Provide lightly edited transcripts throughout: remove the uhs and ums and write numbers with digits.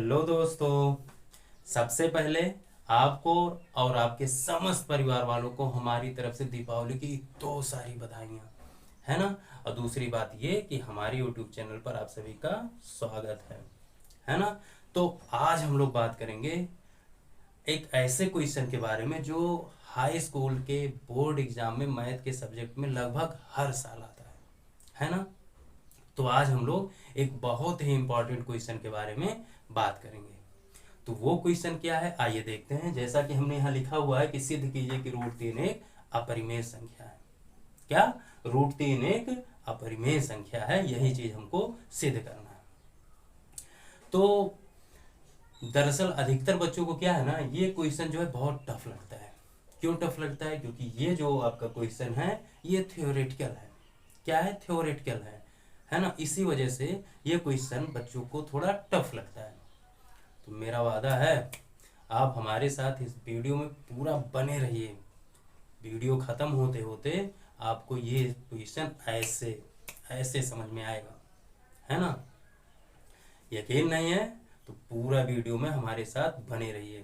Hello दोस्तों। सबसे पहले आपको और आपके समस्त परिवार वालों को हमारी तरफ से दीपावली की तो सारी बधाइयाँ, है ना। और दूसरी बात ये कि हमारी यूट्यूब चैनल पर आप सभी का स्वागत है ना। तो आज हम लोग बात करेंगे एक ऐसे क्वेश्चन के बारे में जो हाई स्कूल के बोर्ड एग्जाम में मैथ के सब्जेक्ट में लगभग हर साल आता है ना। तो आज हम लोग एक बहुत ही इंपॉर्टेंट क्वेश्चन के बारे में बात करेंगे। तो वो क्वेश्चन क्या है, आइए देखते हैं। जैसा कि हमने यहाँ लिखा हुआ है कि सिद्ध कीजिए कि √3 एक अपरिमेय संख्या है। क्या √3 एक अपरिमेय संख्या है, यही चीज हमको सिद्ध करना है। तो दरअसल अधिकतर बच्चों को क्या है ना, ये क्वेश्चन जो है बहुत टफ लगता है। क्यों टफ लगता है? क्योंकि ये जो आपका क्वेश्चन है ये थ्योरेटिकल है। क्या है? थ्योरेटिकल है ना। इसी वजह से ये क्वेश्चन बच्चों को थोड़ा टफ लगता है। तो मेरा वादा है आप हमारे साथ इस वीडियो में पूरा बने रहिए। वीडियो खत्म होते होते आपको ये क्वेश्चन ऐसे ऐसे समझ में आएगा, है ना। यकीन नहीं है तो पूरा वीडियो में हमारे साथ बने रहिए।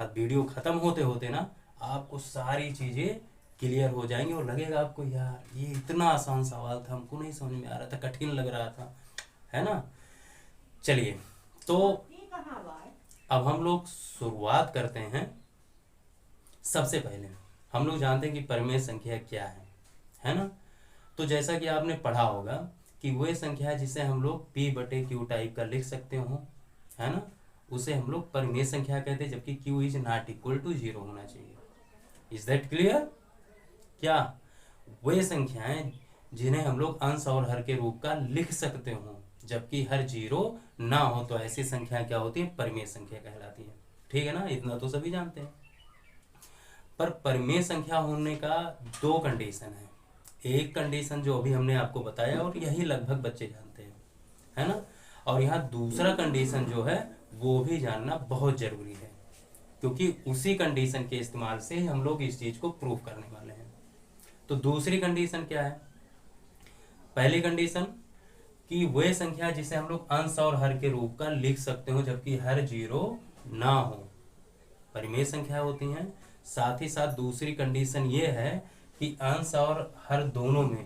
वीडियो खत्म होते होते ना आपको सारी चीजें क्लियर हो जाएंगी और लगेगा आपको यार ये इतना आसान सवाल था, हमको नहीं समझ में आ रहा था, कठिन लग रहा था, है ना। चलिए तो अब हम लोग शुरुआत करते हैं। सबसे पहले हम लोग जानते हैं कि परिमेय संख्या क्या है ना। तो जैसा कि आपने पढ़ा होगा कि वह संख्या है जिसे हम लोग P/Q टाइप का लिख सकते हो, है ना, उसे हम लोग परिमेय संख्या कहते हैं, जबकि Q is not equal to 0 होना चाहिए। Is that clear? क्या वे संख्याएं जिन्हें हम लोग अंश और हर के रूप का लिख सकते हो जबकि हर 0 ना हो, तो ऐसी संख्या क्या होती है? परिमेय संख्या कहलाती है। ठीक है ना, इतना तो सभी जानते हैं। पर परिमेय संख्या होने का दो कंडीशन है। एक कंडीशन जो अभी हमने आपको बताया और यही लगभग बच्चे जानते हैं, है ना। और यहाँ दूसरा कंडीशन जो है वो भी जानना बहुत जरूरी है, क्योंकि उसी कंडीशन के इस्तेमाल से हम लोग इस चीज को प्रूव करने वाले हैं। तो दूसरी कंडीशन क्या है? पहली कंडीशन कि वह संख्या जिसे हम लोग अंश और हर के रूप का लिख सकते हो जबकि हर 0 ना हो, परिमेय संख्या होती हैं। साथ ही साथ दूसरी कंडीशन ये है कि अंश और हर दोनों में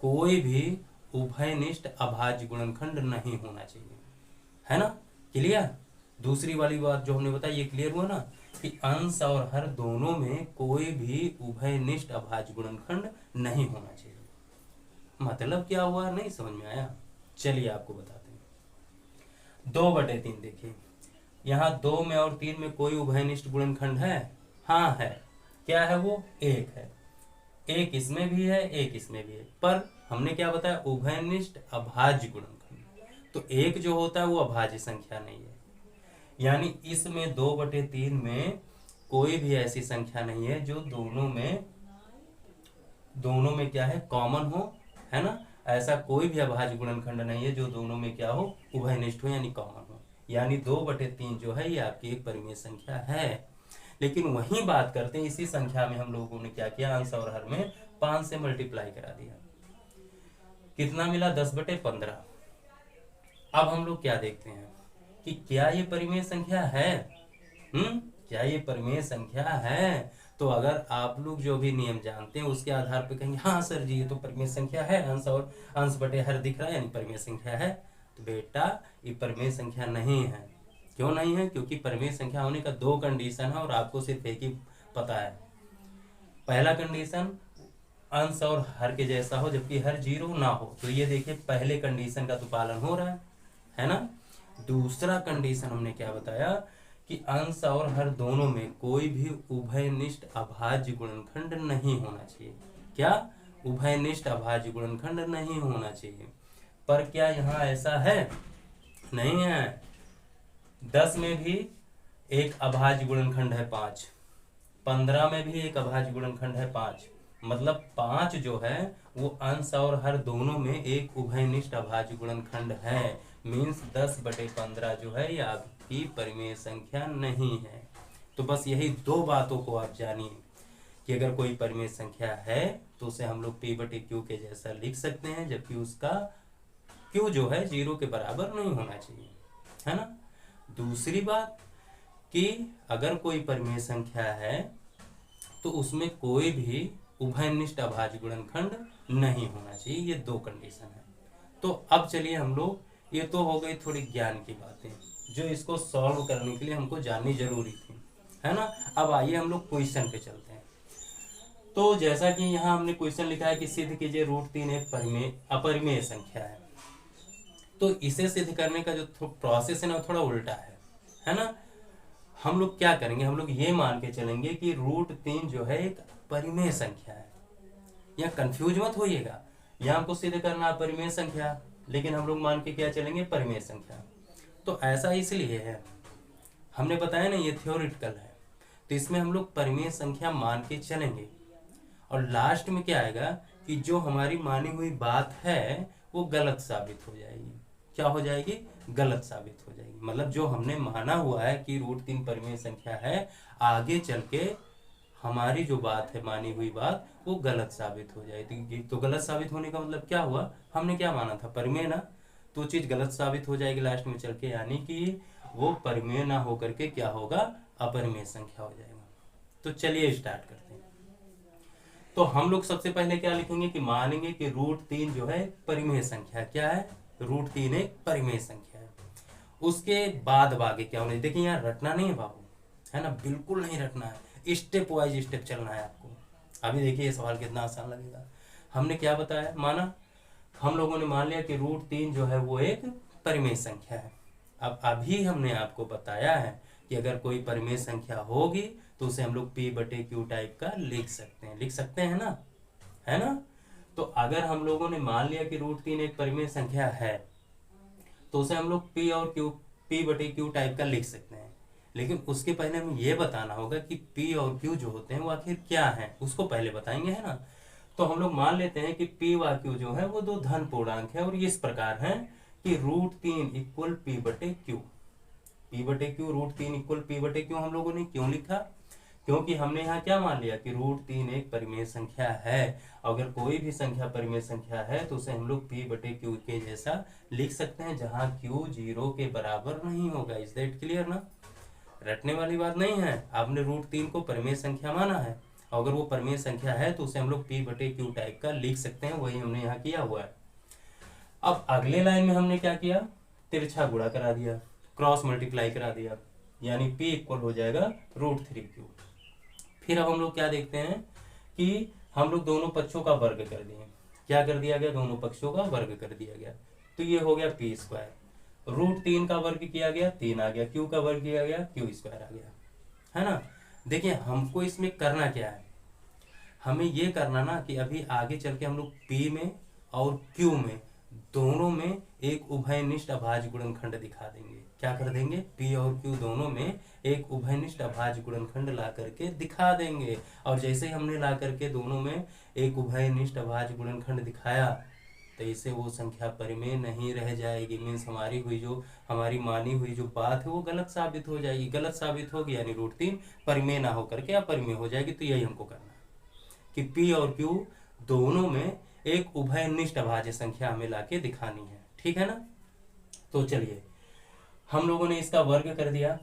कोई भी उभयनिष्ठ अभाज्य गुणनखंड नहीं होना चाहिए, है ना। क्लियर? दूसरी वाली बात जो हमने बताई ये क्लियर हुआ ना कि अंश और हर दोनों में कोई भी उभयनिष्ठ अभाज्य गुणनखंड नहीं होना चाहिए। मतलब क्या हुआ? नहीं समझ में आया? चलिए आपको बताते हैं। 2/3 देखिए, यहाँ 2 में और 3 में कोई उभयनिष्ठ गुणनखंड है? हाँ है। क्या है वो? 1 है। एक इसमें भी है, एक इसमें भी है, पर हमने क्या बताया? उभयनिष्ठ अभाज्य गुणनखंड। तो एक जो होता है वो अभाज्य संख्या नहीं है, यानी इसमें 2/3 में कोई भी ऐसी संख्या नहीं है जो दोनों में क्या है? कॉमन हो, है ना। ऐसा कोई भी अभाज्य गुणनखंड नहीं है जो दोनों में क्या हो? उभयनिष्ठ हो, यानी कॉमन हो। यानी 2/3 जो है ये आपकी एक परिमेय संख्या है। लेकिन वही बात करते हैं, इसी संख्या में हम लोगों ने क्या किया? अंश और हर में 5 से मल्टीप्लाई करा दिया। कितना मिला? 10/15। अब हम लोग क्या देखते हैं कि क्या ये परिमेय संख्या है? क्या ये परिमेय संख्या है? तो अगर आप लोग जो भी नियम जानते हैं उसके आधार पर कहेंगे हाँ सर जी ये तो परिमेय संख्या है, अंश और अंश बटे हर दिख रहा है यानी परिमेय संख्या है। तो बेटा ये परिमेय संख्या नहीं है। क्यों नहीं है? क्योंकि परिमेय संख्या होने का दो कंडीशन है और आपको सिर्फ एक ही पता है। पहला कंडीशन अंश और हर के जैसा हो जबकि हर 0 ना हो, तो ये देखिए पहले कंडीशन का तो पालन हो रहा है ना। दूसरा कंडीशन हमने क्या बताया कि अंश और हर दोनों में कोई भी उभयनिष्ठ अभाज्य गुणनखंड नहीं होना चाहिए। क्या? उभयनिष्ठ अभाज्य गुणनखंड नहीं होना चाहिए। पर क्या यहाँ ऐसा है? नहीं है। 10 में भी एक अभाज्य गुणनखंड है 5, 15 में भी एक अभाज्य गुणनखंड है 5। मतलब 5 जो है वो अंश और हर दोनों में एक उभयनिष्ठ अभाज्य गुणनखंड है। मीन्स 10/15 जो है ये आपकी परिमेय संख्या नहीं है। तो बस यही दो बातों को आप जानिए कि अगर कोई परिमेय संख्या है तो उसे हम लोग P/Q के जैसा लिख सकते हैं, जबकि उसका Q जो है 0 के बराबर नहीं होना चाहिए, है ना। दूसरी बात कि अगर कोई परिमेय संख्या है तो उसमें कोई भी उभयनिष्ठ अभाज्य गुणनखंड नहीं होना चाहिए। ये दो कंडीशन है। तो अब चलिए हम लोग, ये तो हो गई थोड़ी ज्ञान की बातें जो इसको सॉल्व करने के लिए हमको जाननी जरूरी थी, है ना। अब आइए हम लोग क्वेश्चन पे चलते हैं। तो जैसा कि यहाँ हमने क्वेश्चन लिखा है कि सिद्ध कीजिए √3 एक अपरिमेय संख्या है। तो इसे सिद्ध करने का जो प्रोसेस है ना थोड़ा उल्टा है ना। हम लोग क्या करेंगे, हम लोग ये मान के चलेंगे कि √3 जो है एक परिमेय संख्या है। या कंफ्यूज मत होइएगा, यहाँ हमको सिद्ध करना अपरिमेय संख्या, लेकिन हम लोग मान के क्या चलेंगे, परिमेय संख्या। तो ऐसा इसलिए है, हमने बताया ना ये थ्योरेटिकल है, तो इसमें हम लोग परिमेय संख्या मान के चलेंगे और लास्ट में क्या आएगा कि जो हमारी मानी हुई बात है वो गलत साबित हो जाएगी। क्या हो जाएगी, गलत साबित हो जाएगी। मतलब जो हमने माना हुआ है कि √3 परिमेय संख्या है, आगे चल के हमारी जो बात है, मानी हुई बात, वो गलत साबित हो जाएगी। तो गलत साबित होने का मतलब क्या हुआ, हमने क्या माना था, परिमेय ना, तो चीज गलत साबित हो जाएगी लास्ट में चल के, यानी कि वो परिमेय ना होकर के क्या होगा, अपरिमेय संख्या हो जाएगा। तो चलिए स्टार्ट करते हैं। तो हम लोग सबसे पहले क्या लिखेंगे कि मानेंगे कि √3 जो है परिमेय संख्या। क्या है, √3 एक परिमेय संख्या है। उसके बाद आगे क्या होना है, देखिए यहाँ रटना नहीं है बाबू, है ना, बिल्कुल नहीं रटना है, स्टेप वाइज स्टेप चलना है आपको। अभी देखिए ये सवाल कितना आसान लगेगा। हमने क्या बताया, माना हम लोगों ने मान लिया कि √3 जो है वो एक परिमेय संख्या है। अब अभी हमने आपको बताया है कि अगर कोई परिमेय संख्या होगी तो उसे हम लोग P/Q टाइप का लिख सकते हैं ना, है ना। तो अगर हम लोगों ने मान लिया कि √3 एक परिमेय संख्या है तो उसे हम लोग P/Q टाइप का लिख सकते हैं। लेकिन उसके पहले हमें ये बताना होगा कि P और Q जो होते हैं वो आखिर क्या है, उसको पहले बताएंगे, है ना। तो हम लोग मान लेते हैं कि P व Q जो है वो दो धन पूर्णांक है और ये इस प्रकार है कि √3 = P/Q। P/Q √3 = P/Q हम लोगों ने क्यों लिखा, क्योंकि हमने यहाँ क्या मान लिया कि √3 एक परिमेय संख्या है। अगर कोई भी संख्या परिमेय संख्या है तो उसे हम लोग P/Q के जैसा लिख सकते हैं, जहाँ Q 0 के बराबर नहीं होगा। इज दैट क्लियर ना, रटने वाली बात नहीं है। आपने √3 को परिमेय संख्या माना है, अगर वो परिमेय संख्या है तो उसे हम लोग P/Q टाइप का लिख सकते हैं, वही हमने यहाँ किया हुआ है। अब अगले लाइन में हमने क्या किया, तिरछा गुणा करा दिया, क्रॉस मल्टीप्लाई करा दिया, यानी P इक्वल हो जाएगा √3Q। फिर अब हम लोग क्या देखते हैं कि हम लोग दोनों पक्षों का वर्ग कर दिए। क्या कर दिया गया, दोनों पक्षों का वर्ग कर दिया गया, तो ये हो गया P²। √3 का वर्ग किया गया 3 आ गया, Q का वर्ग किया गया Q² आ गया, है ना। देखिए हमको इसमें करना क्या है, हमें ये करना ना कि अभी आगे चल के हम लोग P में और Q में दोनों में एक उभयनिष्ठ अभाज्य गुणनखंड दिखा देंगे। क्या कर देंगे, P और Q दोनों में एक उभयनिष्ठ अभाज्य गुणनखंड ला करके दिखा देंगे। और जैसे ही हमने ला करके दोनों में एक उभयनिष्ठ अभाज्य गुणनखंड दिखाया तो इससे वो संख्या परिमेय नहीं रह जाएगी। मीन्स हमारी मानी हुई जो बात है वो गलत साबित हो जाएगी। गलत साबित होगी यानी √3 परिमेय ना होकर के अपरिमेय हो जाएगी। तो यही हमको करना है कि P और Q दोनों में एक उभयनिष्ठ अभाज्य संख्या हमें लाके दिखानी है, ठीक है ना। तो चलिए हम लोगों ने इसका वर्ग कर दिया।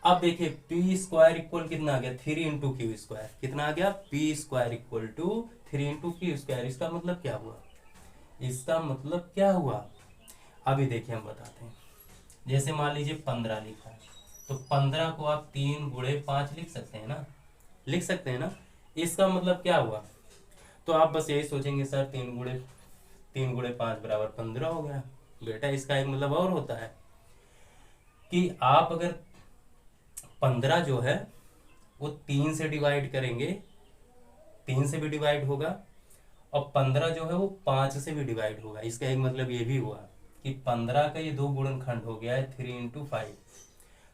अब देखिए P² इक्वल कितना आ गया, 3 × Q²। कितना आ गया, P² = 3 × Q²। इसका मतलब क्या हुआ, इसका मतलब क्या हुआ, अभी देखिए हम बताते हैं। जैसे मान लीजिए 15 लिखा है तो 15 को आप 3 × 5 लिख सकते हैं ना, लिख सकते हैं ना। इसका मतलब क्या हुआ, तो आप बस यही सोचेंगे सर 3 × 5 = 15 हो गया। बेटा इसका एक मतलब और होता है कि आप अगर 15 जो है वो 3 से डिवाइड करेंगे, 3 से भी डिवाइड होगा, और 15 जो है वो 5 से भी डिवाइड होगा। इसका एक मतलब ये भी हुआ कि 15 का ये दो गुणनखंड हो गया है 3 × 5,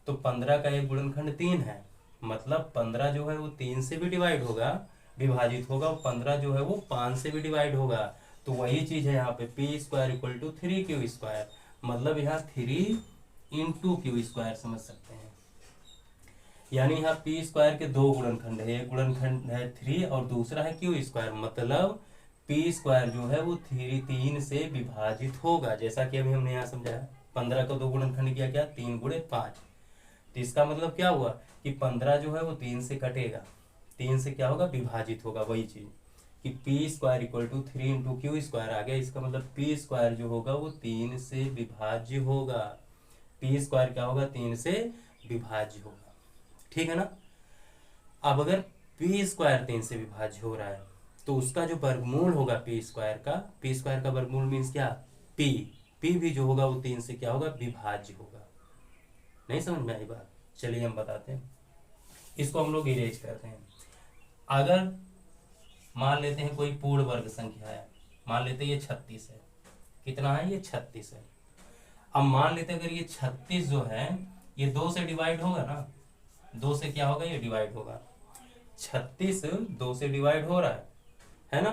तो 15 का एक गुणनखंड 3 है, मतलब 15 जो है वो 3 से भी डिवाइड होगा, विभाजित होगा, और 15 जो है वो 5 से भी डिवाइड होगा। तो वही चीज है यहाँ पे P² = 3Q², मतलब यहाँ 3 × Q² समझ सकते हैं। यानी यहाँ P² के दो गुणनखंड है, एक गुणनखंड है 3 और दूसरा है Q², मतलब P² जो है वो 3 से विभाजित होगा, जैसा कि अभी हमने यहाँ समझाया 15 का 2 गुणनखंड किया, क्या 3 गुणे 5। तो इसका मतलब क्या हुआ कि 15 जो है वो 3 से कटेगा, 3 से क्या होगा विभाजित होगा, वही चीज कि P square equal to 3 into Q square आ गया। इसका मतलब पी स्क्वायर जो होगा वो 3 से विभाज्य होगा, पी स्क्वायर क्या होगा 3 से विभाज्य होगा, ठीक है ना। अब अगर पी स्क्वायर 3 से विभाज्य हो रहा है तो उसका जो वर्गमूल होगा पी स्क्वायर का वर्गमूल मीन्स क्या पी, पी भी जो होगा वो 3 से क्या होगा विभाज्य होगा। नहीं समझ में आई बात? चलिए हम बताते हैं, इसको हम लोग इरेज करते हैं। अगर मान लेते हैं कोई पूर्ण वर्ग संख्या है, मान लेते हैं ये 36 है, कितना है ये 36 है। अब मान लेते हैं अगर ये 36 जो है ये 2 से डिवाइड होगा ना, 2 से क्या होगा ये डिवाइड होगा, 36 2 से डिवाइड हो रहा है ना।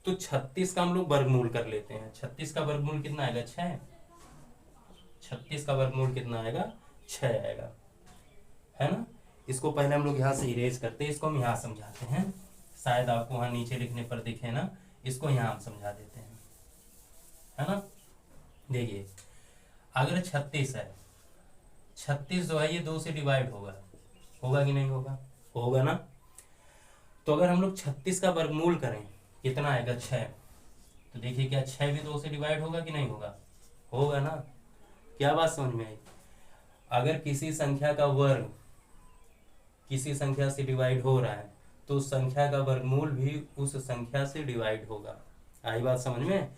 तो 36 का हम लोग वर्गमूल कर लेते हैं, 36 का वर्गमूल कितना आएगा 6, 36 का वर्गमूल कितना आएगा 6 आएगा, है ना। इसको पहले हम लोग यहाँ से इरेज करते हैं, इसको हम यहाँ समझाते हैं, शायद आपको वहां नीचे लिखने पर दिखे ना, इसको यहाँ हम समझा देते हैं, है ना। देखिए अगर 36 है, 36 जो है ये 2 से डिवाइड होगा कि नहीं होगा, होगा ना। तो अगर हम लोग 36 का वर्गमूल करें कितना आएगा 6, तो देखिए क्या 6 भी 2 से डिवाइड होगा कि नहीं होगा, होगा ना। क्या बात समझ में आई? अगर किसी संख्या का वर्ग किसी संख्या से डिवाइड हो रहा है तो उस संख्या का वर्गमूल भी उस संख्या से डिवाइड होगा। आई बात समझ में?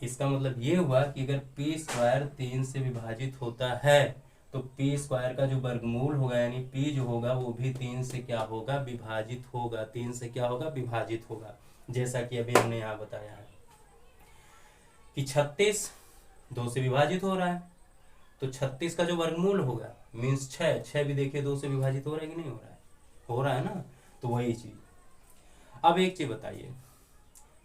इसका मतलब ये हुआ कि अगर पी स्क्वायर 3 से विभाजित होता है तो पी स्क्वायर का जो वर्गमूल होगा यानी पी जो होगा वो भी 3 से क्या होगा विभाजित होगा, 3 से क्या होगा विभाजित होगा। जैसा कि अभी हमने यहाँ बताया है कि 36 2 से विभाजित हो रहा है, तो 36 का जो वर्गमूल होगा मीन्स 6 भी देखिए 2 से विभाजित हो रहा है कि नहीं हो रहा है, हो रहा है ना। तो वही चीज। अब एक चीज बताइए,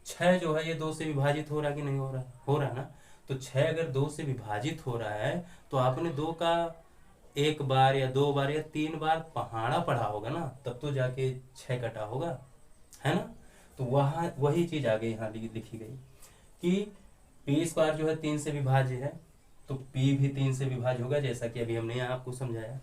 6 जो है ये 2 से विभाजित हो रहा है कि नहीं हो रहा है, हो रहा है ना। तो 6 अगर 2 से विभाजित हो रहा है तो आपने 2 का 1 बार या 2 बार या 3 बार पहाड़ा पढ़ा होगा ना, तब तो जाके 6 कटा होगा, है ना। तो वहाँ वही चीज आगे यहाँ लिखी गई कि पी स्क्वायर जो है 3 से विभाज्य है तो पी भी 3 से विभाज्य होगा, जैसा कि अभी हमने यहाँ आपको समझाया।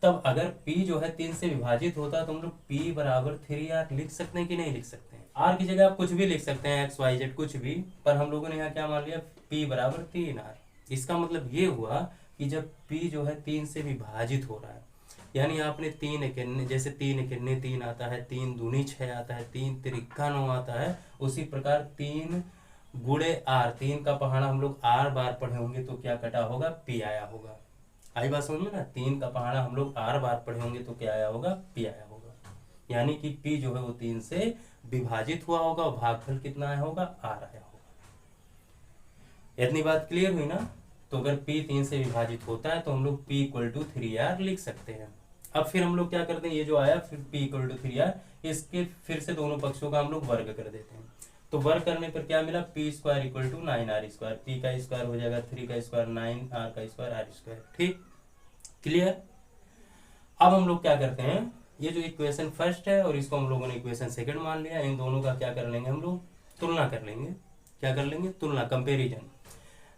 तब अगर p जो है 3 से विभाजित होता है तो हम लोग p बराबर 3r लिख सकते हैं कि नहीं लिख सकते हैं। r की जगह आप कुछ भी लिख सकते हैं, x y z कुछ भी, पर हम लोगों ने यहाँ क्या मान लिया p बराबर 3r। इसका मतलब ये हुआ कि जब p जो है 3 से विभाजित हो रहा है, यानी आपने 3 इक्यानवे, जैसे 3 इक्यानवे 3 आता है, 3 दूनी 6 आता है, 3 तिरिक्का 9 आता है, उसी प्रकार 3 गुणे r, 3 का पहाड़ा हम लोग r बार पढ़े होंगे तो क्या कटा होगा p आया होगा। आई बात समझ में ना, 3 का पहाड़ा हम लोग r बार पढ़े होंगे तो क्या आया होगा p आया होगा, यानी कि p जो है वो 3 से विभाजित हुआ होगा और भागफल कितना आया होगा r आया होगा। इतनी बात क्लियर हुई ना। तो अगर p 3 से विभाजित होता है तो हम लोग p इक्वल टू 3r लिख सकते हैं। अब फिर हम लोग क्या करते हैं, ये जो आया फिर p इक्वल टू 3r, इसके फिर से दोनों पक्षों का हम लोग वर्ग कर देते हैं। तो वर्ग करने पर क्या मिला, P square equal to 9r square, P का स्क्वायर हो जाएगा 3 का स्क्वायर 9, r का स्क्वायर r स्क्वायर। ठीक, क्लियर। अब हम लोग क्या करते हैं, ये जो इक्वेशन फर्स्ट है और इसको हम लोगों ने इक्वेशन सेकंड मान लिया, इन दोनों का क्या कर लेंगे हम लोग, तुलना कर लेंगे। क्या कर लेंगे, तुलना, कंपेरिजन।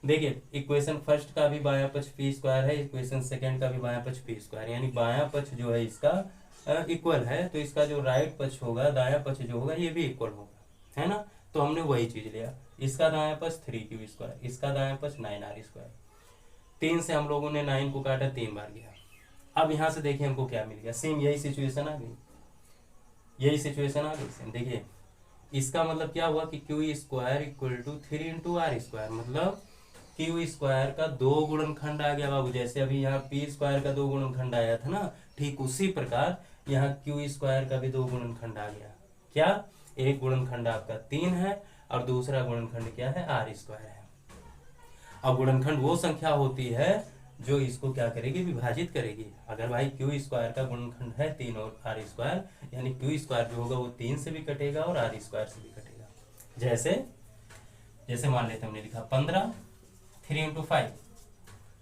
देखिए इक्वेशन फर्स्ट का भी बायां पक्ष पी स्क्वायर है, इक्वेशन सेकंड का भी बायां पक्ष पी स्क्वायर, यानी बायां पक्ष जो है इसका इक्वल है, तो इसका जो राइट पक्ष होगा, दायां पक्ष जो होगा ये भी इक्वल होगा, है ना। तो हमने वही चीज लिया, इसका दायां पक्ष 3q स्क्वायर, इसका दायां पक्ष 9r स्क्वायर। 3 से हम लोगों ने 9 को काटा, 3 बार गया। अब यहाँ से देखिए हमको क्या मिल गया, सेम यही सिचुएशन आ गई, यही सिचुएशन आ गई सेम। देखिए इसका मतलब क्या हुआ कि Q square equal to 3 into R square, मतलब क्यू स्क्वायर का 2 गुणनखंड आ गया बाबू। जैसे अभी यहाँ पी स्क्वायर का 2 गुणनखंड आया था ना, ठीक उसी प्रकार यहाँ क्यू स्क्वायर का भी 2 गुणनखंड आ गया। क्या, एक गुणनखंड आपका 3 है और दूसरा गुणनखंड क्या है, आर स्क्वायर है। अब गुणनखंड वो संख्या होती है जो इसको क्या करेगी, विभाजित करेगी। अगर भाई क्यू स्क्वायर का गुणनखंड है 3 और आर स्क्वायर, यानी क्यू स्क्वायर जो होगा वो 3 से भी कटेगा और आर स्क्वायर से भी कटेगा। जैसे जैसे मान लेते हमने लिखा 15 3 इंटू 5,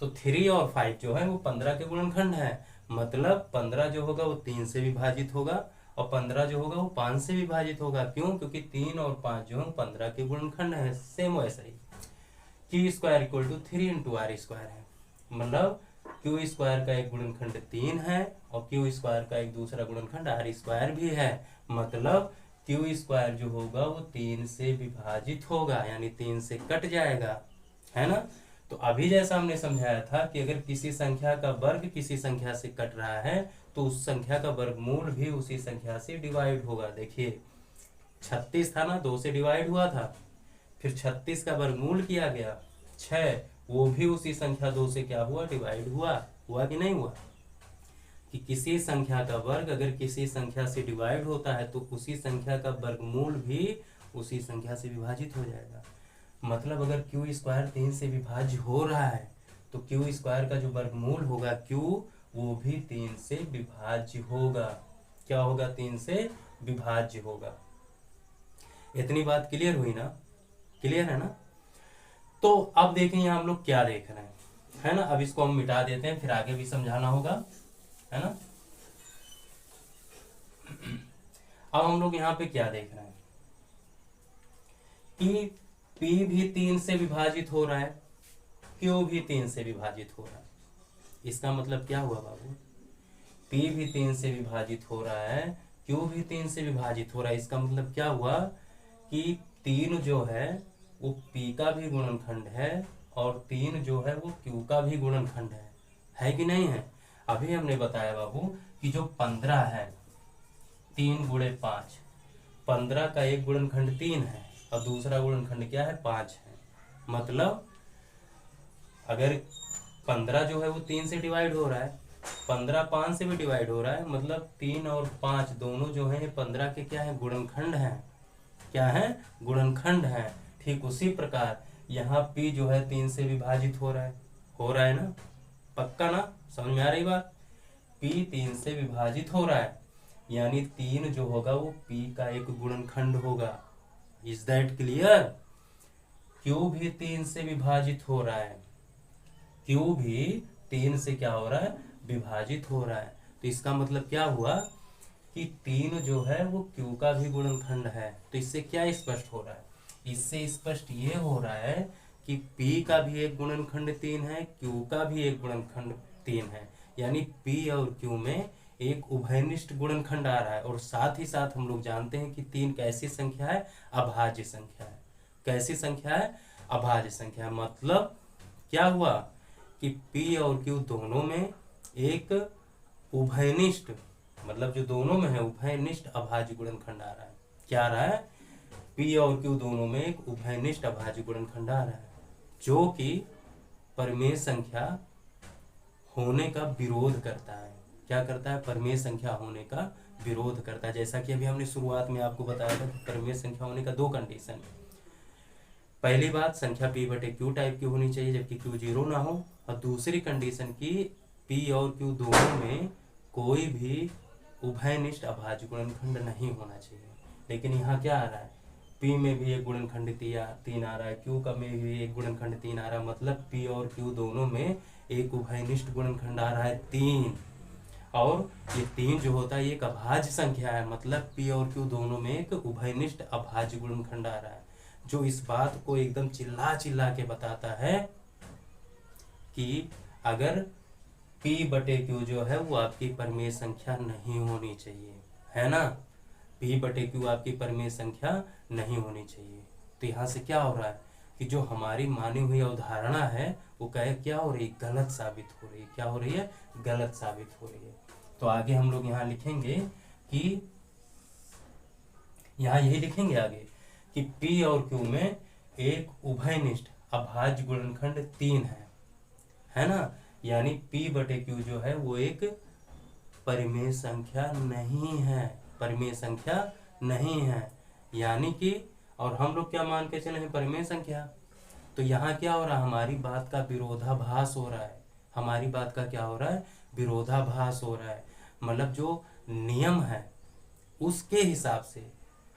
तो 3 और 5 जो है वो 15 के गुणनखंड है, मतलब 15 जो होगा वो 3 से विभाजित होगा और 15 जो होगा वो 5 से विभाजित होगा। क्यों, क्योंकि 3 और 5 जो है 15 के गुणनखंड है। सेम वैसा ही Q square equal to 3 into R square है। मतलब क्यू स्क्वायर का एक गुणनखंड 3 है और क्यू स्क्वायर का एक दूसरा गुणनखंड आर स्क्वायर भी है। मतलब क्यू स्क्वायर जो होगा वो 3 से विभाजित होगा, यानी 3 से कट जाएगा, है ना। तो अभी जैसा हमने समझाया था कि अगर किसी संख्या का वर्ग किसी संख्या से कट रहा है तो उस संख्या का वर्गमूल भी उसी संख्या से डिवाइड होगा। देखिए 36 था ना, 2 से डिवाइड हुआ था, फिर 36 का वर्गमूल किया गया 6, वो भी उसी संख्या 2 से क्या हुआ, डिवाइड हुआ कि नहीं हुआ। कि किसी संख्या का वर्ग अगर किसी संख्या से डिवाइड होता है तो उसी संख्या का वर्गमूल भी उसी संख्या से विभाजित हो जाएगा। मतलब अगर क्यू स्क्वायर 3 से विभाज्य हो रहा है तो क्यू स्क्वायर का जो वर्गमूल होगा क्यू, वो भी 3 से विभाज्य होगा। क्या होगा, 3 से विभाज्य होगा। इतनी बात क्लियर हुई ना, क्लियर है ना। तो अब देखें यहाँ हम लोग क्या देख रहे हैं, है ना। अब इसको हम मिटा देते हैं, फिर आगे भी समझाना होगा, है ना। अब हम लोग यहाँ पे क्या देख रहे हैं कि P भी 3 से विभाजित हो रहा है, Q भी 3 से विभाजित हो रहा है। इसका मतलब क्या हुआ बाबू, P भी 3 से विभाजित हो रहा है, Q भी 3 से विभाजित हो रहा है। इसका मतलब क्या हुआ कि 3 जो है वो P का भी गुणनखंड है और 3 जो है वो Q का भी गुणनखंड है कि नहीं है। अभी हमने बताया बाबू कि जो 15 है, 3 गुणे 5, 15 का एक गुणनखंड 3 है और दूसरा गुणनखंड क्या है, 5 है। मतलब अगर 15 जो है वो 3 से डिवाइड हो रहा है, 15 5 से भी डिवाइड हो रहा है, मतलब 3 और 5 दोनों जो है ये 15 के क्या है, गुणनखंड है। क्या है, गुणनखंड है। ठीक उसी प्रकार यहाँ P जो है 3 से विभाजित हो रहा है ना, पक्का ना, समझ में आ रही बात। P 3 से विभाजित हो रहा है, यानी 3 जो होगा वो P का एक गुणनखंड होगा। Is that clear. Q भी 3 से विभाजित हो रहा है, Q भी 3 से क्या हो रहा है, विभाजित हो रहा है। तो इसका मतलब क्या हुआ कि 3 जो है वो Q का भी गुणनखंड है। तो इससे क्या स्पष्ट हो रहा है, इससे स्पष्ट ये हो रहा है कि P का भी एक गुणनखंड 3 है, Q का भी एक गुणनखंड 3 है, यानी P और Q में एक उभयनिष्ठ गुणनखंड आ रहा है। और साथ ही साथ हम लोग जानते हैं कि 3 कैसी संख्या है, अभाज्य संख्या है। कैसी संख्या है, अभाज्य संख्या। मतलब क्या हुआ कि P और Q दोनों में एक उभयनिष्ठ, मतलब जो दोनों में है उभयनिष्ठ अभाज्य गुणनखंड आ रहा है। क्या आ रहा है, P और Q दोनों में एक उभयनिष्ठ अभाज्य गुणनखंड आ रहा है, जो कि परिमेय संख्या होने का विरोध करता है। क्या करता है, परिमेय संख्या होने का विरोध करता है। जैसा कि अभी हमने शुरुआत में आपको बताया था कि परिमेय संख्या होने का 2 कंडीशन। पहली बात, संख्या P बटे Q टाइप की होनी चाहिए जबकि Q 0 ना हो, और दूसरी कंडीशन की P और Q दोनों में कोई भी उभयनिष्ठ अभाज्य गुणनखंड नहीं होना चाहिए। लेकिन यहाँ क्या आ रहा है, P में भी एक गुणनखंड 3 आ रहा है, Q का में भी एक गुणनखंड 3 आ रहा है। मतलब P और Q दोनों में एक उभयनिष्ठ गुणनखंड आ रहा है 3, और ये 3 जो होता है एक अभाज्य संख्या है। मतलब P और Q दोनों में एक उभयनिष्ठ अभाज्य गुणनखंड आ रहा है, जो इस बात को एकदम चिल्ला चिल्ला के बताता है कि अगर P बटे Q जो है वो आपकी परिमेय संख्या नहीं होनी चाहिए, है ना। P बटे Q आपकी परिमेय संख्या नहीं होनी चाहिए। तो यहाँ से क्या हो रहा है कि जो हमारी मानी हुई अवधारणा है वो क्या हो रही है, गलत साबित हो रही है। क्या हो रही है, गलत साबित हो रही है। तो आगे हम लोग यहाँ लिखेंगे कि यहाँ यही लिखेंगे आगे कि P और Q में एक उभयनिष्ठ अभाज्य गुणनखंड 3 है ना। यानी P बटे Q जो है वो एक परिमेय संख्या नहीं है, परिमेय संख्या नहीं है। यानी कि, और हम लोग क्या मान के चले हैं, परिमेय संख्या। तो यहाँ क्या हो रहा है, हमारी बात का विरोधाभास हो रहा है। हमारी बात का क्या हो रहा है, विरोधाभास हो रहा है। मतलब जो नियम है उसके हिसाब से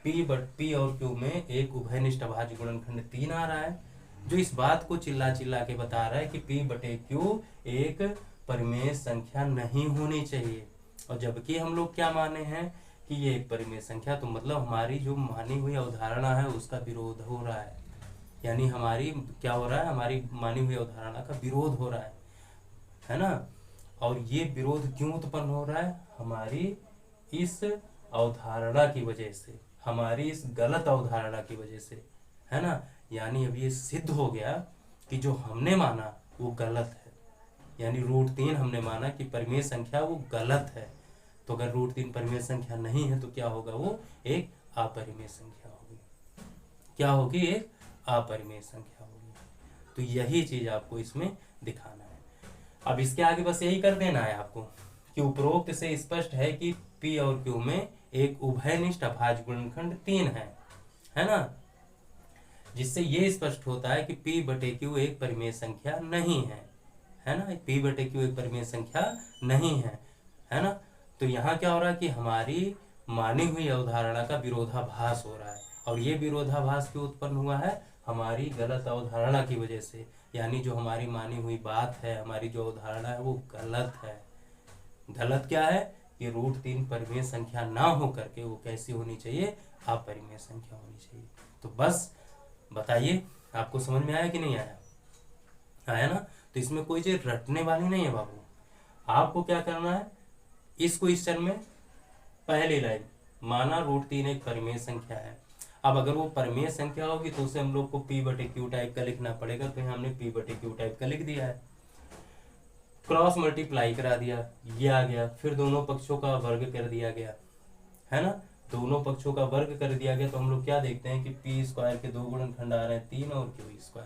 P और Q में एक उभयनिष्ठ अभाज्य गुणनखंड 3 आ रहा है, जो इस बात को चिल्ला चिल्ला के बता रहा है कि P बटे Q एक परिमेय संख्या नहीं होनी चाहिए। और जबकि हम लोग क्या माने हैं कि ये एक परिमेय संख्या, तो मतलब हमारी जो मानी हुई अवधारणा है उसका विरोध हो रहा है। यानी हमारी क्या हो रहा है, हमारी मानी हुई अवधारणा का विरोध हो रहा है ना। और ये विरोध क्यों उत्पन्न हो रहा है, हमारी इस अवधारणा की वजह से, हमारी इस गलत अवधारणा की वजह से, है ना। यानी अब ये सिद्ध हो गया कि जो हमने माना वो गलत है, यानी √3 हमने माना कि परिमेय संख्या वो गलत है। तो अगर √3 परिमेय संख्या नहीं है तो क्या होगा, वो एक अपरिमेय संख्या होगी। क्या होगी, एक अपरिमेय संख्या होगी। तो यही चीज आपको इसमें दिखाना है। अब इसके आगे बस यही कर देना है आपको कि उपरोक्त से स्पष्ट है कि P और Q में एक उभयनिष्ठ अभाज्य गुणनखंड 3 है ना। जिससे ये स्पष्ट होता है कि P/Q एक परिमेय संख्या नहीं है ना। P/Q एक परिमेय संख्या नहीं है ना। तो यहाँ क्या हो रहा है कि हमारी मानी हुई अवधारणा का विरोधाभास हो रहा है, और ये विरोधाभास क्यों उत्पन्न हुआ है, हमारी गलत अवधारणा की वजह से। यानी जो हमारी मानी हुई बात है, हमारी जो अवधारणा है वो गलत है। गलत क्या है कि √3 परिमेय संख्या ना हो करके वो कैसी होनी चाहिए, अपरिमेय संख्या होनी चाहिए। तो बस बताइए, आपको समझ में आया कि नहीं आया, आया ना। तो इसमें कोई चीज रटने वाली नहीं है बाबू। आपको क्या करना है, इस क्वेश्चन में पहली लाइन माना √3 एक परिमेय संख्या है। अब अगर वो परिमेय संख्या होगी तो उसे हम लोग को P/Q टाइप का लिखना पड़ेगा। तो यहाँ हमने P/Q टाइप का लिख दिया है, क्रॉस मल्टीप्लाई करा दिया, ये आ गया। फिर दोनों पक्षों का वर्ग कर दिया गया, है ना। दोनों पक्षों का वर्ग कर दिया गया तो हम लोग क्या देखते हैं कि P² के दो गुणनखंड आ रहे हैं, 3 और Q²,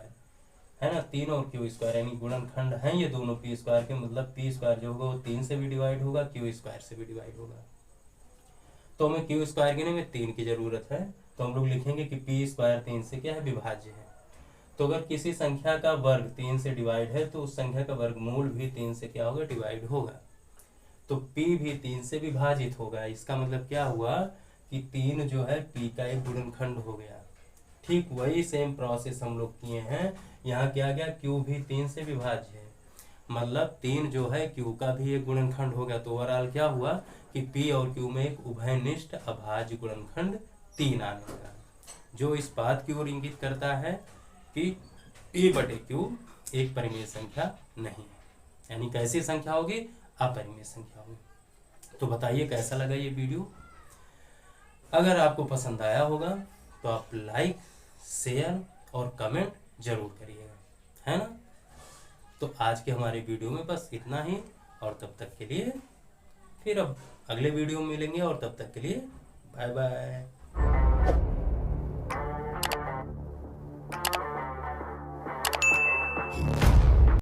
है ना। 3 और Q², यानी गुणनखंड हैं ये दोनों P² के। मतलब P² जो होगा वो 3 से भी डिवाइड होगा, Q² से भी डिवाइड होगा। तो हमें Q² की नहीं, हमें 3 की जरूरत है। तो हम लोग लिखेंगे कि P² 3 से क्या है, विभाज्य है। तो अगर किसी संख्या का वर्ग 3 से डिवाइड है तो उस संख्या का वर्गमूल भी 3 से क्या होगा, डिवाइड होगा। तो P भी 3 से विभाजित होगा। इसका मतलब क्या हुआ कि 3 जो है P का एक गुणनखंड हो गया। ठीक वही सेम प्रोसेस हम लोग किए हैं। यहाँ क्या गया, Q भी 3 से विभाज्य है, मतलब 3 जो है Q का भी एक गुणनखंड हो गया। तो ओवरऑल क्या हुआ कि P और Q में एक उभयनिष्ठ अभाज्य गुणनखंड 3 आने लगा, जो इस बात की ओर इंगित करता है कि P/Q एक परिमेय संख्या नहीं है। यानी कैसी संख्या होगी, अपरिमेय संख्या होगी। तो बताइए कैसा लगा ये वीडियो। अगर आपको पसंद आया होगा तो आप लाइक, शेयर और कमेंट जरूर करिएगा, है ना। तो आज के हमारे वीडियो में बस इतना ही, और तब तक के लिए फिर अब अगले वीडियो में मिलेंगे, और तब तक के लिए बाय बाय।